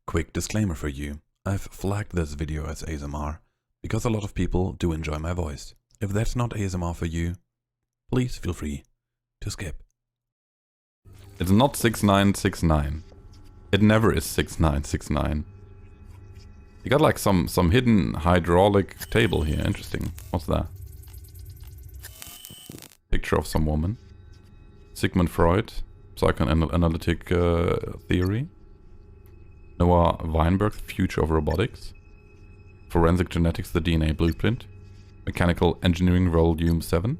Quick disclaimer for you. I've flagged this video as ASMR because a lot of people do enjoy my voice. If that's not ASMR for you, please feel free to skip. It's not 6969. It never is 6969. You got like some hidden hydraulic table here. Interesting. What's that? Picture of some woman. Sigmund Freud. Psychoanalytic theory. Noah Weinberg, Future of Robotics. Forensic Genetics, The DNA Blueprint. Mechanical Engineering, Volume 7.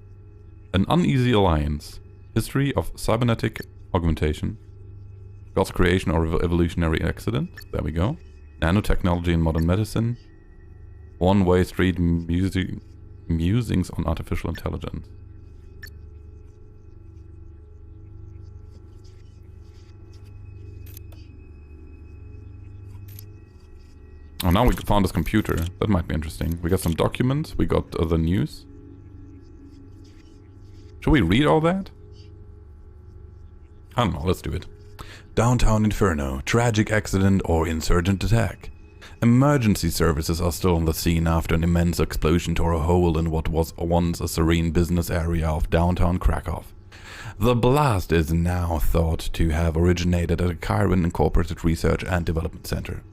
An Uneasy Alliance. History of Cybernetic Augmentation. God's Creation or Evolutionary Accident. There we go. Nanotechnology in Modern Medicine. One-Way Street Musings on Artificial Intelligence. Oh, now we found this computer. That might be interesting. We got some documents. We got the news. Should we read all that? I don't know. Let's do it. Downtown Inferno. Tragic accident or insurgent attack. Emergency services are still on the scene after an immense explosion tore a hole in what was once a serene business area of downtown Krakow. The blast is now thought to have originated at a Chiron Incorporated Research and Development Center.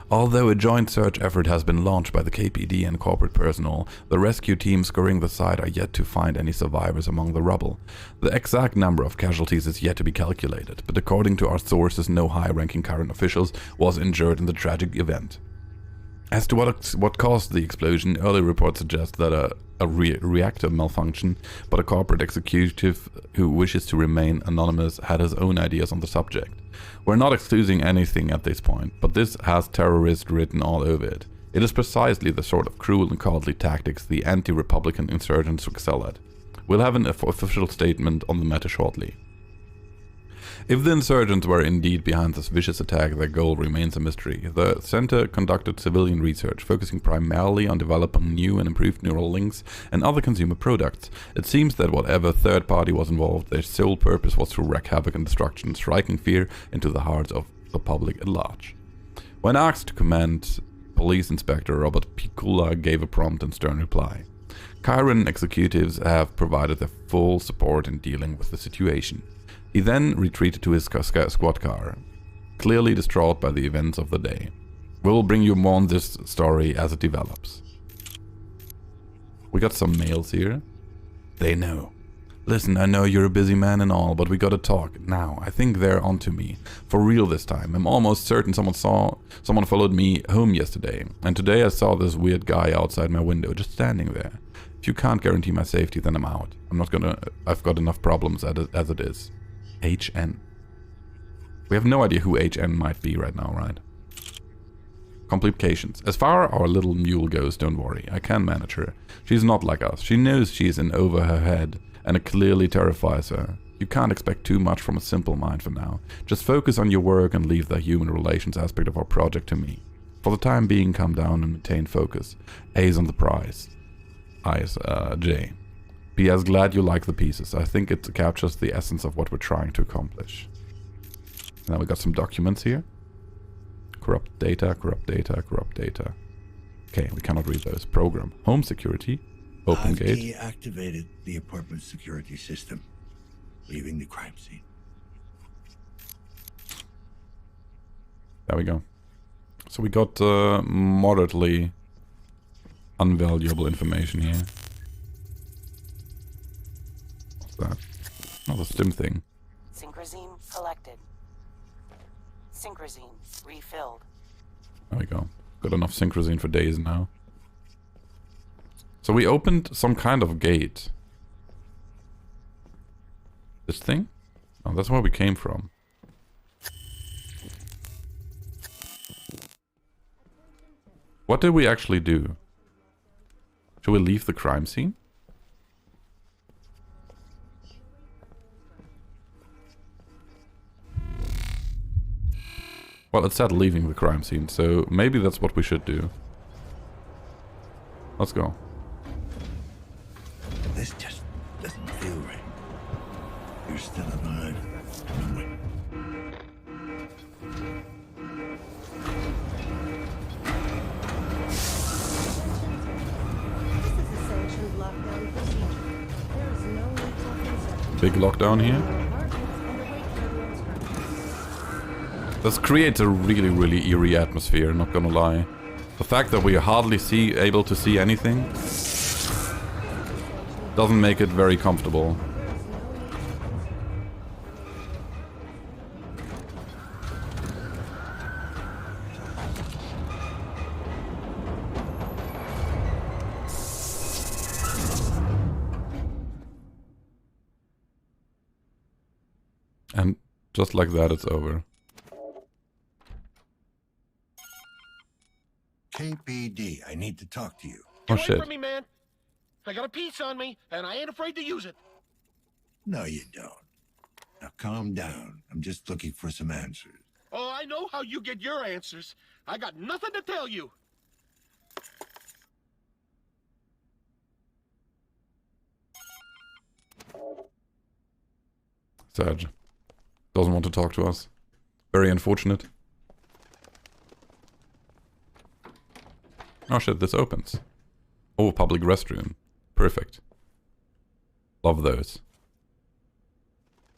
Although a joint search effort has been launched by the KPD and corporate personnel, the rescue team scouring the site are yet to find any survivors among the rubble. The exact number of casualties is yet to be calculated, but according to our sources, no high-ranking Chiron officials was injured in the tragic event. As to what caused the explosion, early reports suggest that a reactor malfunction, but a corporate executive who wishes to remain anonymous had his own ideas on the subject. We're not excusing anything at this point, but this has terrorist written all over it. It is precisely the sort of cruel and cowardly tactics the anti-Republican insurgents excel at. We'll have an official statement on the matter shortly. If the insurgents were indeed behind this vicious attack, their goal remains a mystery. The center conducted civilian research, focusing primarily on developing new and improved neural links and other consumer products. It seems that whatever third party was involved, their sole purpose was to wreak havoc and destruction, striking fear into the hearts of the public at large. When asked to comment, Police Inspector Robert Pikula gave a prompt and stern reply. Chiron executives have provided their full support in dealing with the situation. He then retreated to his squad car, clearly distraught by the events of the day. We will bring you more on this story as it develops. We got some mails here. They know. Listen, I know you're a busy man and all, but we gotta talk. Now, I think they're onto me. For real this time. I'm almost certain someone followed me home yesterday. And today I saw this weird guy outside my window, just standing there. If you can't guarantee my safety, then I'm out. I've got enough problems as it is. HN. We have no idea who HN might be right now, right? Complications. As far as our little mule goes, don't worry. I can manage her. She's not like us. She knows she's in over her head, and it clearly terrifies her. You can't expect too much from a simple mind for now. Just focus on your work and leave the human relations aspect of our project to me. For the time being, calm down and maintain focus. A's on the prize. Eyes, J. P.S. Glad you like the pieces. I think it captures the essence of what we're trying to accomplish. Now we got some documents here. Corrupt data, corrupt data, corrupt data. Okay, we cannot read those. Program. Home security. Open gate. I've deactivated the apartment security system, leaving the crime scene. There we go. So we got moderately unvaluable information here. That? Oh, the stim thing. Synchrosine collected. Synchrosine refilled. There we go. Got enough synchrosine for days now. So we opened some kind of gate. This thing? Oh, that's where we came from. What did we actually do? Should we leave the crime scene? Well, it said leaving the crime scene, so maybe that's what we should do. Let's go. This just doesn't feel right. You're still alive. big lockdown here. This creates a really, really eerie atmosphere, not gonna lie. The fact that we are hardly able to see anything doesn't make it very comfortable. And just like that, it's over. KPD, I need to talk to you. Oh Get away shit. from me, man. I got a piece on me, and I ain't afraid to use it. No, you don't. Now calm down. I'm just looking for some answers. Oh, I know how you get your answers. I got nothing to tell you. Sad. Doesn't want to talk to us. Very unfortunate. Oh shit, this opens. Oh, public restroom. Perfect. Love those.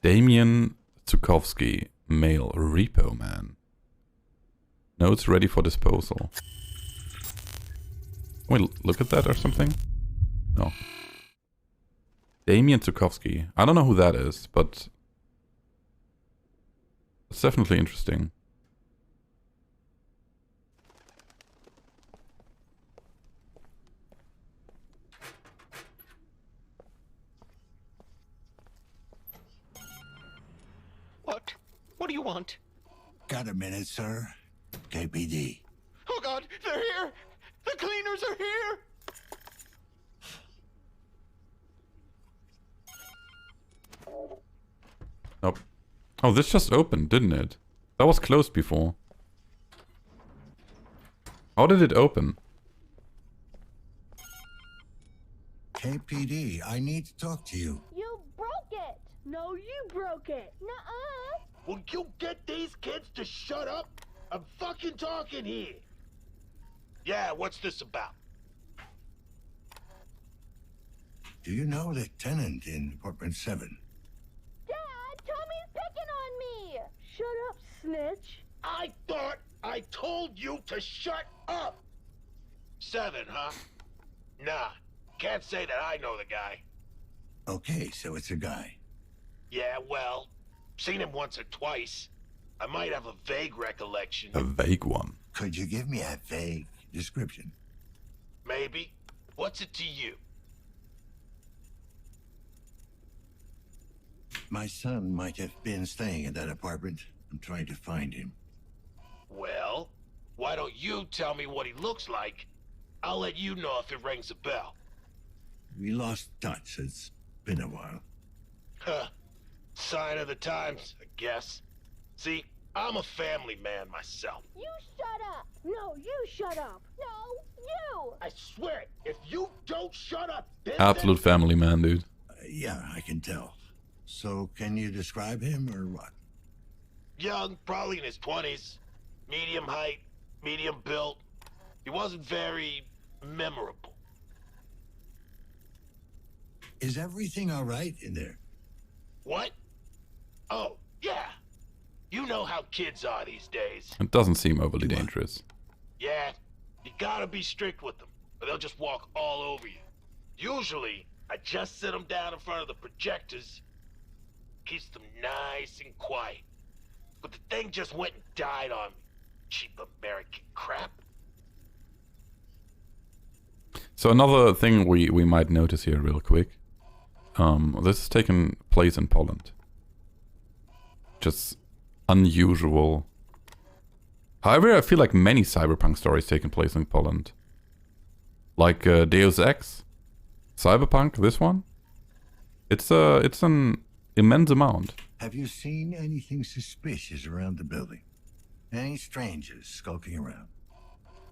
Damien Zukovsky, male repo man. Notes ready for disposal. Wait, look at that or something? No. Damien Zukovsky. I don't know who that is, but it's definitely interesting. What? What do you want? Got a minute, sir? KPD. Oh, God, they're here! The cleaners are here! Nope. Oh, this just opened, didn't it? That was closed before. How did it open? KPD, I need to talk to you. You broke it! No, you broke it! Nuh-uh! Will you get these kids to shut up? I'm fucking talking here. Yeah, what's this about? Do you know the tenant in apartment 7? Dad, Tommy's picking on me! Shut up, snitch! I thought I told you to shut up! 7, huh? Nah, can't say that I know the guy. Okay, so it's a guy. Yeah, well, seen him once or twice. I might have a vague recollection. A vague one. Could you give me a vague description? Maybe. What's it to you? My son might have been staying in that apartment. I'm trying to find him. Well, why don't you tell me what he looks like? I'll let you know if it rings a bell. We lost touch. It's been a while. Huh. Sign of the times, I guess. See, I'm a family man myself. You shut up! No, you shut up! No, you! I swear it, if you don't shut up, then... Absolute family man, dude. Yeah, I can tell. So, can you describe him or what? Young, probably in his 20s. Medium height, medium built. He wasn't very memorable. Is everything all right in there? What? Oh, yeah. You know how kids are these days. It doesn't seem overly What? dangerous. Yeah, you gotta be strict with them, or they'll just walk all over you. Usually, I just sit them down in front of the projectors, keeps them nice and quiet. But the thing just went and died on me. Cheap American crap. So another thing we might notice here real quick. This is taking place in Poland. Just unusual. However, I feel like many Cyberpunk stories taking place in Poland. Like Deus Ex, Cyberpunk, this one. It's an immense amount. Have you seen anything suspicious around the building? Any strangers skulking around?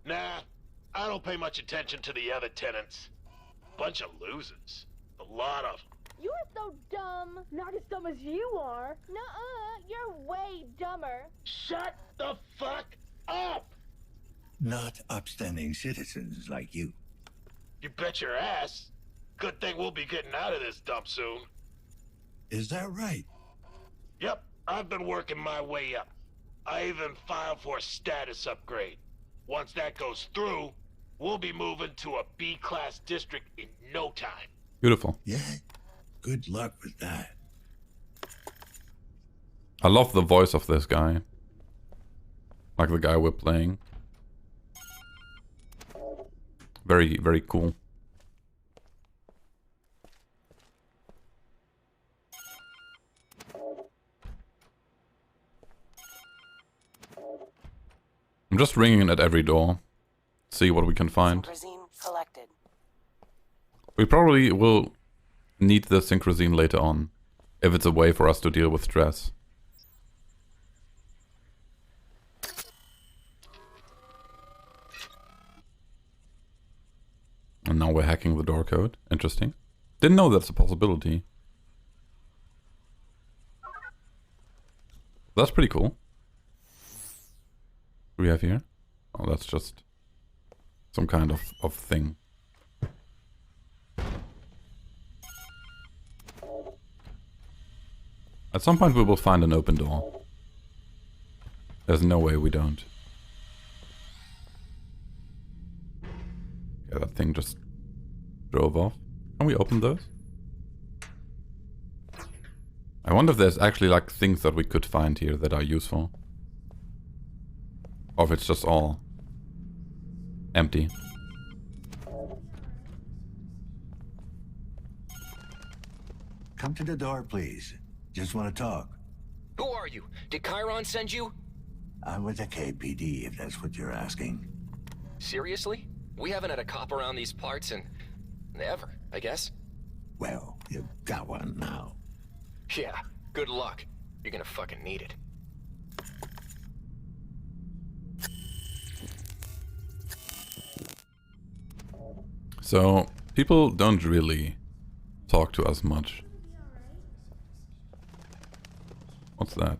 Nah, I don't pay much attention to the other tenants. Bunch of losers. A lot of them. You're so dumb! Not as dumb as you are! Nuh-uh! You're way dumber! Shut the fuck up! Not upstanding citizens like you. You bet your ass. Good thing we'll be getting out of this dump soon. Is that right? Yep, I've been working my way up. I even filed for a status upgrade. Once that goes through, we'll be moving to a B-class district in no time. Beautiful. Yeah. Good luck with that. I love the voice of this guy. Like the guy we're playing. Very, very cool. I'm just ringing at every door. See what we can find. Synchrosine collected. We probably will need the synchrosine later on. If it's a way for us to deal with stress. And now we're hacking the door code. Interesting. Didn't know that's a possibility. That's pretty cool. What do we have here? Oh, that's just some kind of thing. At some point we will find an open door. There's no way we don't. Yeah, that thing just drove off. Can we open those? I wonder if there's actually like things that we could find here that are useful. Or if it's just all empty. Come to the door, please. Just want to talk. Who are you? Did Chiron send you? I'm with the KPD, if that's what you're asking. Seriously? We haven't had a cop around these parts in... ever, I guess. Well, you've got one now. Yeah, good luck. You're gonna fucking need it. So, people don't really talk to us much. What's that?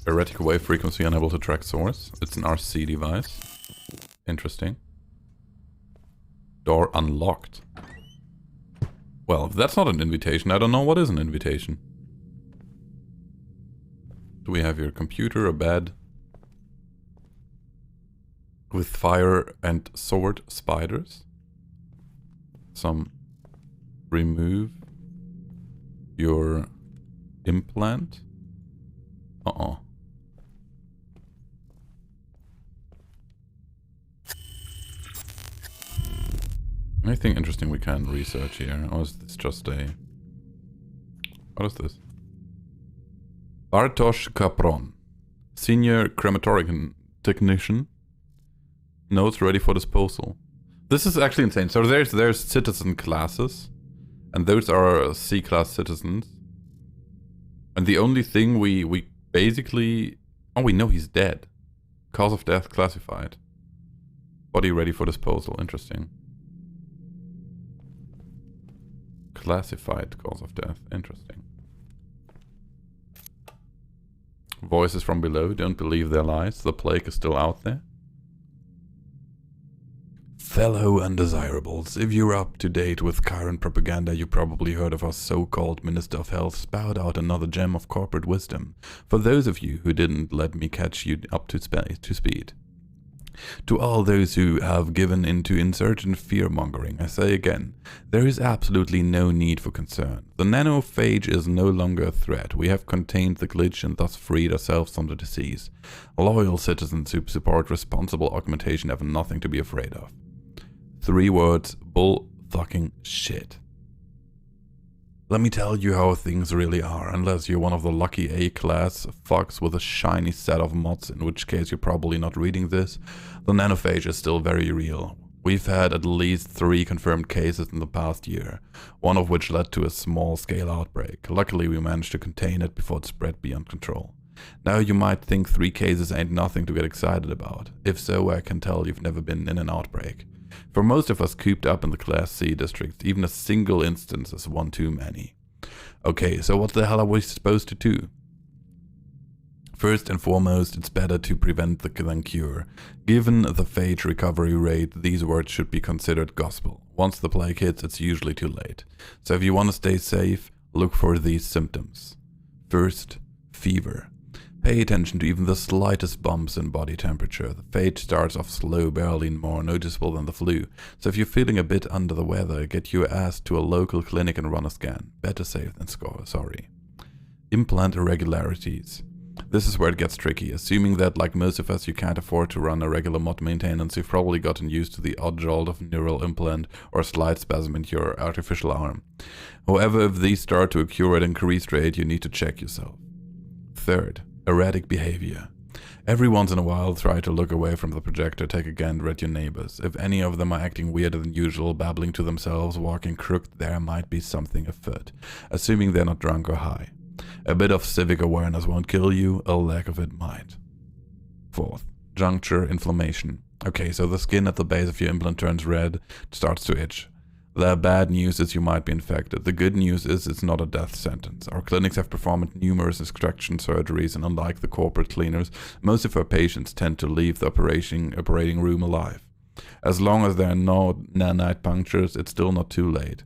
Erratic wave frequency unable to track source. It's an RC device. Interesting. Door unlocked. Well, if that's not an invitation, I don't know what is an invitation. Do we have here a computer, a bed? With fire and sword spiders. Some remove your implant. Uh-oh. Anything interesting we can research here? Or is this just a... What is this? Bartosz Capron. Senior crematorium technician. Notes ready for disposal. This is actually insane. So there's citizen classes. And those are C-class citizens. And the only thing we basically... Oh, we know he's dead. Cause of death classified. Body ready for disposal. Interesting. Classified cause of death. Interesting. Voices from below. Don't believe their lies. The plague is still out there. Fellow undesirables, if you're up to date with current propaganda, you probably heard of our so-called Minister of Health spout out another gem of corporate wisdom. For those of you who didn't, let me catch you up to speed. To all those who have given into insurgent fear-mongering, I say again, there is absolutely no need for concern. The nanophage is no longer a threat. We have contained the glitch and thus freed ourselves from the disease. Loyal citizens who support responsible augmentation have nothing to be afraid of. 3 words, bull fucking shit. Let me tell you how things really are, unless you're one of the lucky A-class fucks with a shiny set of mods, in which case you're probably not reading this. The nanophage is still very real. We've had at least 3 confirmed cases in the past year, one of which led to a small-scale outbreak. Luckily we managed to contain it before it spread beyond control. Now you might think 3 cases ain't nothing to get excited about. If so, I can tell you've never been in an outbreak. For most of us cooped up in the Class C districts, even a single instance is one too many. Okay, so what the hell are we supposed to do? First and foremost, it's better to prevent than cure. Given the phage recovery rate, these words should be considered gospel. Once the plague hits, it's usually too late. So if you want to stay safe, look for these symptoms. First, fever. Pay attention to even the slightest bumps in body temperature. The phage starts off slow, barely more noticeable than the flu. So if you're feeling a bit under the weather, get your ass to a local clinic and run a scan. Better safe than sorry. Implant irregularities. This is where it gets tricky. Assuming that, like most of us, you can't afford to run a regular mod maintenance, you've probably gotten used to the odd jolt of neural implant or a slight spasm in your artificial arm. However, if these start to occur at increased rate, you need to check yourself. Third, erratic behavior. Every once in a while, try to look away from the projector, take a gander at your neighbors. If any of them are acting weirder than usual, babbling to themselves, walking crooked, there might be something afoot, assuming they're not drunk or high. A bit of civic awareness won't kill you, a lack of it might. Fourth, juncture inflammation. Okay, so the skin at the base of your implant turns red, it starts to itch. The bad news is you might be infected. The good news is it's not a death sentence. Our clinics have performed numerous extraction surgeries, and unlike the corporate cleaners, most of our patients tend to leave the operating room alive. As long as there are no nanite punctures, it's still not too late.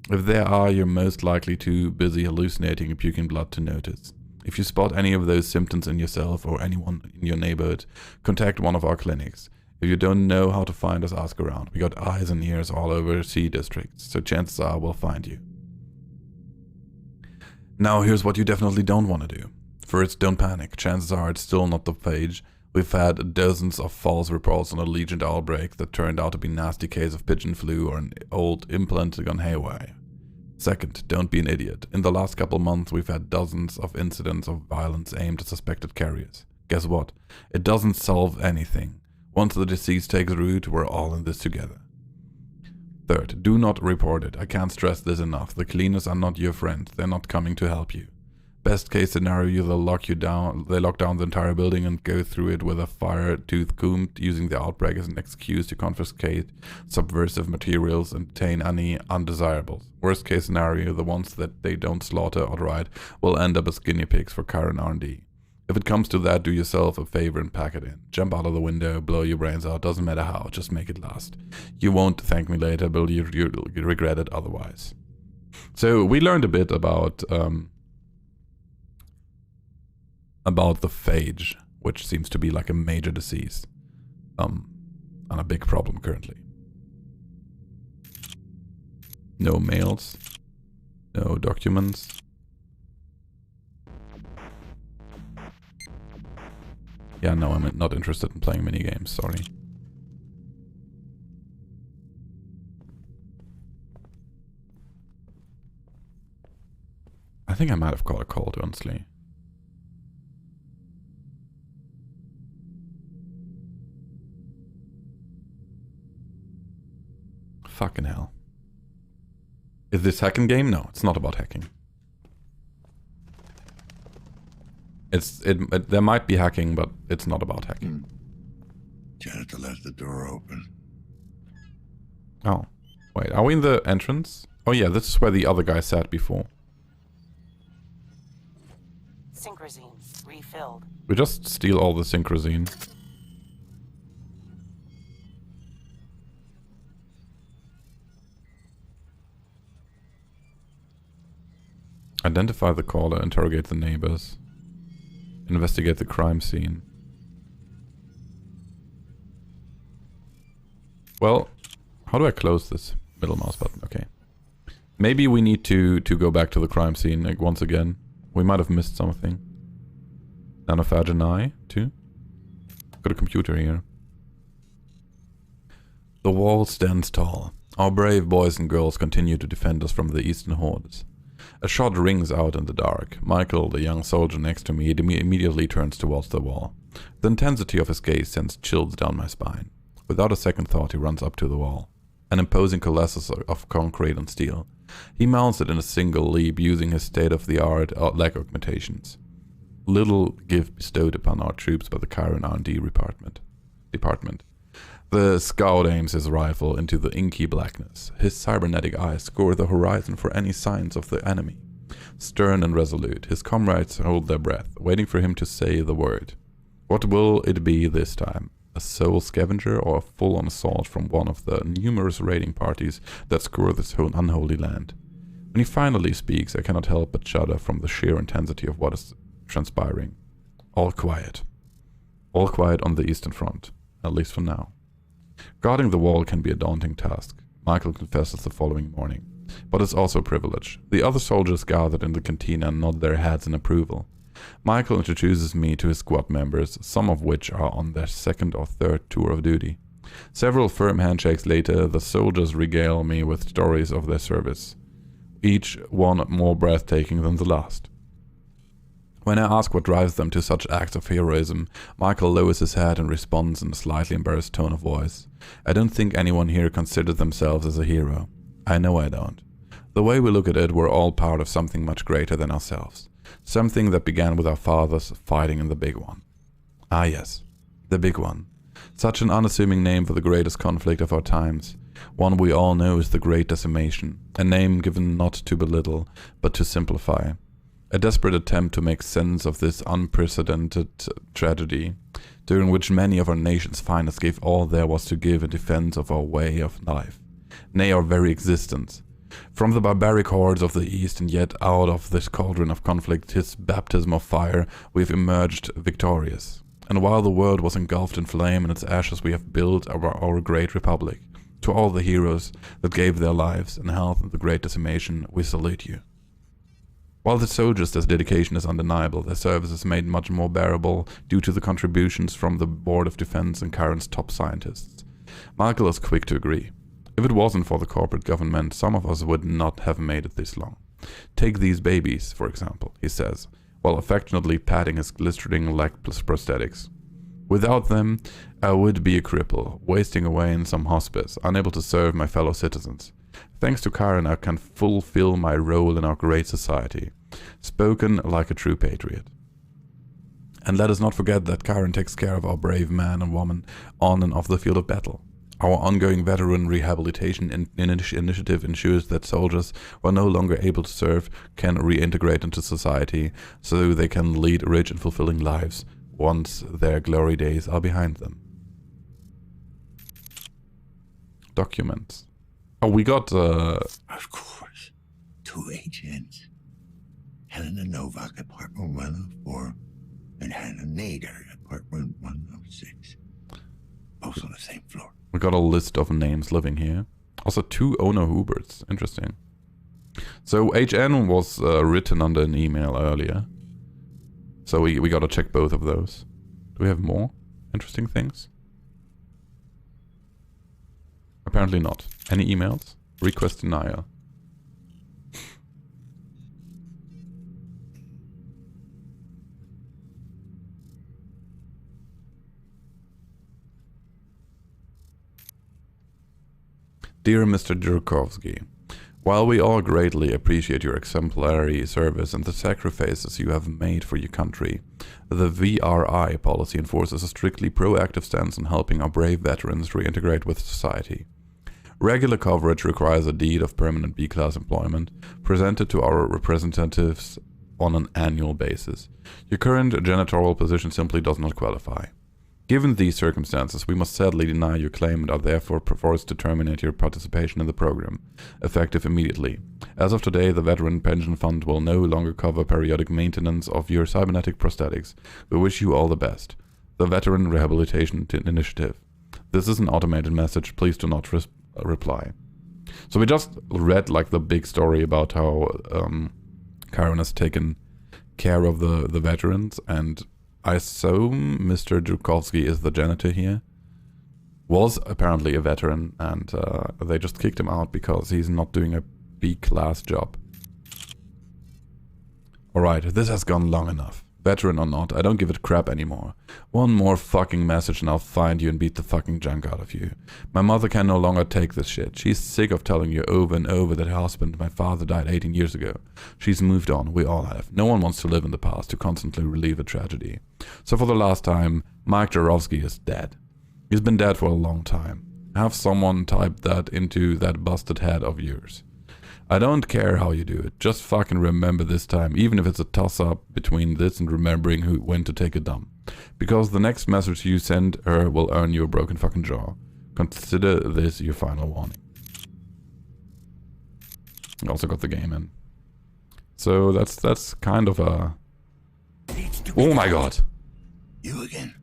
If there are, you're most likely too busy hallucinating and puking blood to notice. If you spot any of those symptoms in yourself or anyone in your neighborhood, contact one of our clinics. If you don't know how to find us, ask around. We got eyes and ears all over C districts, so chances are we'll find you. Now here's what you definitely don't want to do. First, don't panic. Chances are it's still not the phage. We've had dozens of false reports on a Legion outbreak that turned out to be a nasty case of pigeon flu or an old implant gone haywire. Second, don't be an idiot. In the last couple months, we've had dozens of incidents of violence aimed at suspected carriers. Guess what? It doesn't solve anything. Once the disease takes root, we're all in this together. Third, do not report it. I can't stress this enough. The cleaners are not your friends. They're not coming to help you. Best case scenario, they lock down the entire building and go through it with a fire-tooth comb, using the outbreak as an excuse to confiscate subversive materials and obtain any undesirables. Worst case scenario, the ones that they don't slaughter outright will end up as guinea pigs for current R&D. If it comes to that, do yourself a favor and pack it in. Jump out of the window, blow your brains out, doesn't matter how, just make it last. You won't thank me later, but you'll regret it otherwise. So we learned a bit about the phage, which seems to be like a major disease, and a big problem currently. No mails, no documents. Yeah, no, I'm not interested in playing minigames, sorry. I think I might have caught a cold, honestly. Fucking hell. Is this hacking game? No, it's not about hacking. There might be hacking, but it's not about hacking. Janitor left the door open. Oh, wait, are we in the entrance? Oh yeah, this is where the other guy sat before. Synchrosine refilled. We just steal all the synchrosine. Identify the caller, interrogate the neighbors. Investigate the crime scene. Well, how do I close this middle mouse button? Okay. Maybe we need to go back to the crime scene like, once again. We might have missed something. Nanophage too. Got a computer here. The wall stands tall. Our brave boys and girls continue to defend us from the eastern hordes. A shot rings out in the dark. Michael, the young soldier next to me, immediately turns towards the wall. The intensity of his gaze sends chills down my spine. Without a second thought, he runs up to the wall. An imposing colossus of concrete and steel. He mounts it in a single leap, using his state-of-the-art leg augmentations. Little gift bestowed upon our troops by the Chiron R&D department. The scout aims his rifle into the inky blackness. His cybernetic eyes scour the horizon for any signs of the enemy. Stern and resolute, his comrades hold their breath, waiting for him to say the word. What will it be this time? A soul scavenger or a full-on assault from one of the numerous raiding parties that scour this unholy land? When he finally speaks, I cannot help but shudder from the sheer intensity of what is transpiring. All quiet. All quiet on the Eastern Front, at least for now. Guarding the wall can be a daunting task, Michael confesses the following morning. But it's also a privilege. The other soldiers gathered in the cantina nod their heads in approval. Michael introduces me to his squad members, some of which are on their second or third tour of duty. Several firm handshakes later, the soldiers regale me with stories of their service, each one more breathtaking than the last. When I ask what drives them to such acts of heroism, Michael lowers his head and responds in a slightly embarrassed tone of voice. I don't think anyone here considered themselves as a hero. I know I don't. The way we look at it, we're all part of something much greater than ourselves. Something that began with our fathers fighting in the Big One. Ah yes, the Big One. Such an unassuming name for the greatest conflict of our times. One we all know is the Great Decimation. A name given not to belittle, but to simplify. A desperate attempt to make sense of this unprecedented tragedy, during which many of our nation's finest gave all there was to give in defense of our way of life, nay, our very existence. From the barbaric hordes of the East, and yet out of this cauldron of conflict, his baptism of fire, we've emerged victorious. And while the world was engulfed in flame, in its ashes we have built our great republic. To all the heroes that gave their lives and health in the Great Decimation, we salute you. While the soldiers' dedication is undeniable, their service is made much more bearable due to the contributions from the Board of Defense and Karen's top scientists. Michael is quick to agree. If it wasn't for the corporate government, some of us would not have made it this long. Take these babies, for example, he says, while affectionately patting his glistening leg prosthetics. Without them, I would be a cripple, wasting away in some hospice, unable to serve my fellow citizens. Thanks to Karen, I can fulfill my role in our great society. Spoken like a true patriot. And let us not forget that Karen takes care of our brave man and woman on and off the field of battle. Our ongoing veteran rehabilitation initiative ensures that soldiers who are no longer able to serve can reintegrate into society so they can lead rich and fulfilling lives once their glory days are behind them. Documents. Oh, we got... Of course. 2 HNs. Helena Novak, apartment 104, and Hannah Nader, apartment 106. Both on the same floor. We got a list of names living here. Also 2 Ono Huberts. Interesting. So HN was written under an email earlier. So we gotta check both of those. Do we have more interesting things? Apparently not. Any emails? Request denial. Dear Mr. Jurkovsky, while we all greatly appreciate your exemplary service and the sacrifices you have made for your country, the VRI policy enforces a strictly proactive stance on helping our brave veterans reintegrate with society. Regular coverage requires a deed of permanent B-class employment presented to our representatives on an annual basis. Your current janitorial position simply does not qualify. Given these circumstances, we must sadly deny your claim and are therefore forced to terminate your participation in the program, effective immediately. As of today, the Veteran Pension Fund will no longer cover periodic maintenance of your cybernetic prosthetics. We wish you all the best. The Veteran Rehabilitation Initiative. This is an automated message. Please do not reply. So we just read like the big story about how Karen has taken care of the veterans, and I assume Mr. Jurkovsky is the janitor here. Was apparently a veteran, and they just kicked him out because he's not doing a B-class job. Alright, this has gone long enough. Veteran or not, I don't give a crap anymore. One more fucking message and I'll find you and beat the fucking junk out of you. My mother can no longer take this shit. She's sick of telling you over and over that her husband, my father, died 18 years ago. She's moved on, we all have. No one wants to live in the past, to constantly relive a tragedy. So for the last time, Mike Jarowski is dead. He's been dead for a long time. Have someone type that into that busted head of yours. I don't care how you do it. Just fucking remember this time, even if it's a toss-up between this and remembering when to take a dump. Because the next message you send her will earn you a broken fucking jaw. Consider this your final warning. I also got the game in. So that's kind of a... Oh my god! You again?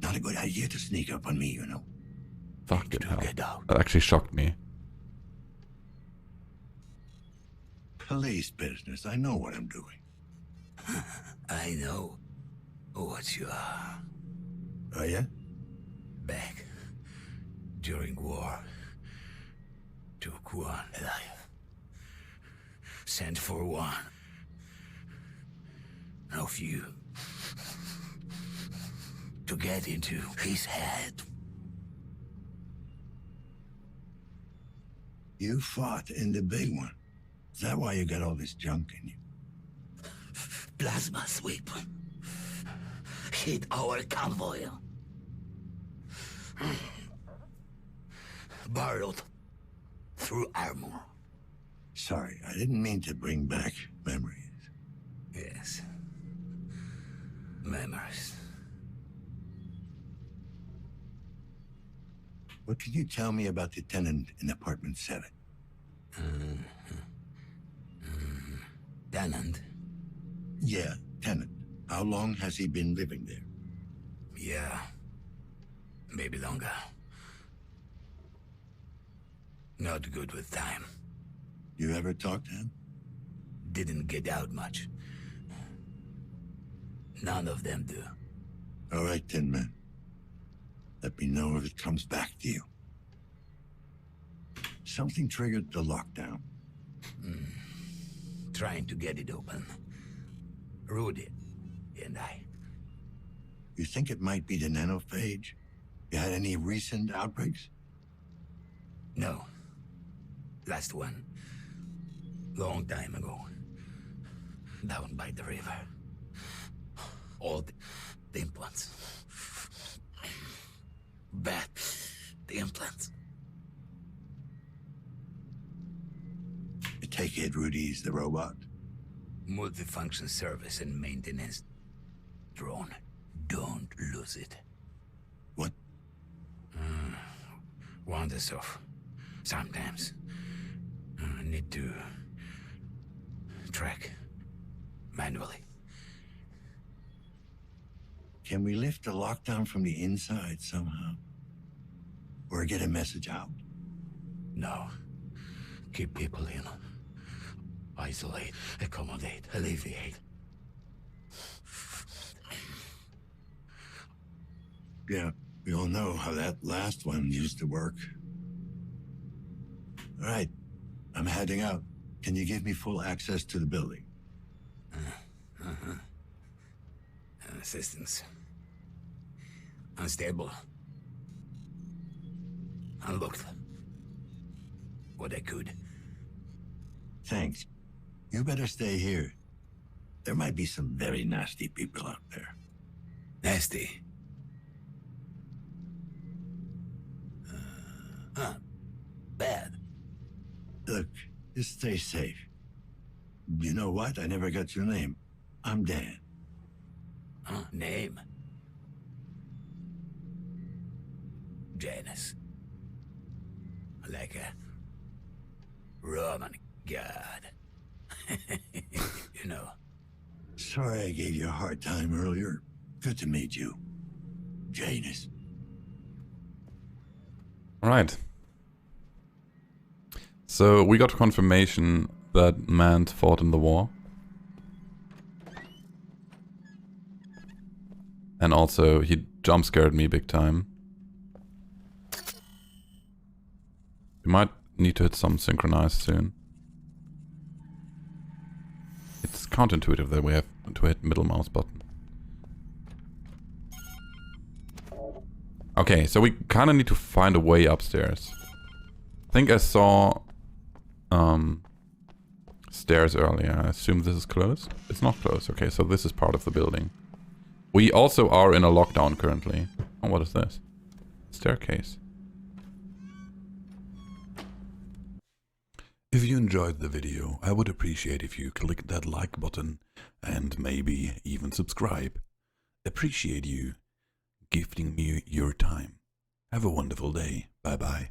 Not a good idea to sneak up on me, you know. Fucking hell. Get out. That actually shocked me. Police business. I know what I'm doing. I know what you are. Oh, yeah? Back during war, took one alive. Sent for one. Now few. To get into his head. You fought in the big one. Is that why you got all this junk in you? Plasma sweep. Hit our convoy. Barreled through armor. Sorry, I didn't mean to bring back memories. Yes. Memories. What can you tell me about the tenant in apartment 7? Tenant? Yeah, tenant. How long has he been living there? Yeah. Maybe longer. Not good with time. You ever talk to him? Didn't get out much. None of them do. All right, Tin Man. Let me know if it comes back to you. Something triggered the lockdown. Trying to get it open. Rudy and I. You think it might be the nanophage? You had any recent outbreaks? No. Last one. Long time ago. Down by the river. All the implants. Bad the implants. I take it Rudy's the robot? Multifunction service and maintenance drone. Don't lose it. What? Wanders off. Sometimes. Need to track manually. Can we lift the lockdown from the inside somehow? Or get a message out? No. Keep people in. Isolate, accommodate, alleviate. Yeah, we all know how that last one used to work. All right, I'm heading out. Can you give me full access to the building? Assistance. Unstable. Unlocked. What I could. Thanks. You better stay here. There might be some very nasty people out there. Nasty. Bad. Look, just stay safe. You know what? I never got your name. I'm Dan. Name? Janus. Like a Roman god. You know. Sorry I gave you a hard time earlier. Good to meet you. Janus. Alright. So we got confirmation that Mant fought in the war. And also he jump scared me big time. We might need to hit some synchronized soon. It's counterintuitive that we have to hit middle mouse button. Okay, so we kind of need to find a way upstairs. I think I saw stairs earlier. I assume this is closed. It's not closed. Okay, so this is part of the building. We also are in a lockdown currently. Oh, what is this? Staircase. If you enjoyed the video, I would appreciate if you click that like button and maybe even subscribe. Appreciate you gifting me your time. Have a wonderful day. Bye bye.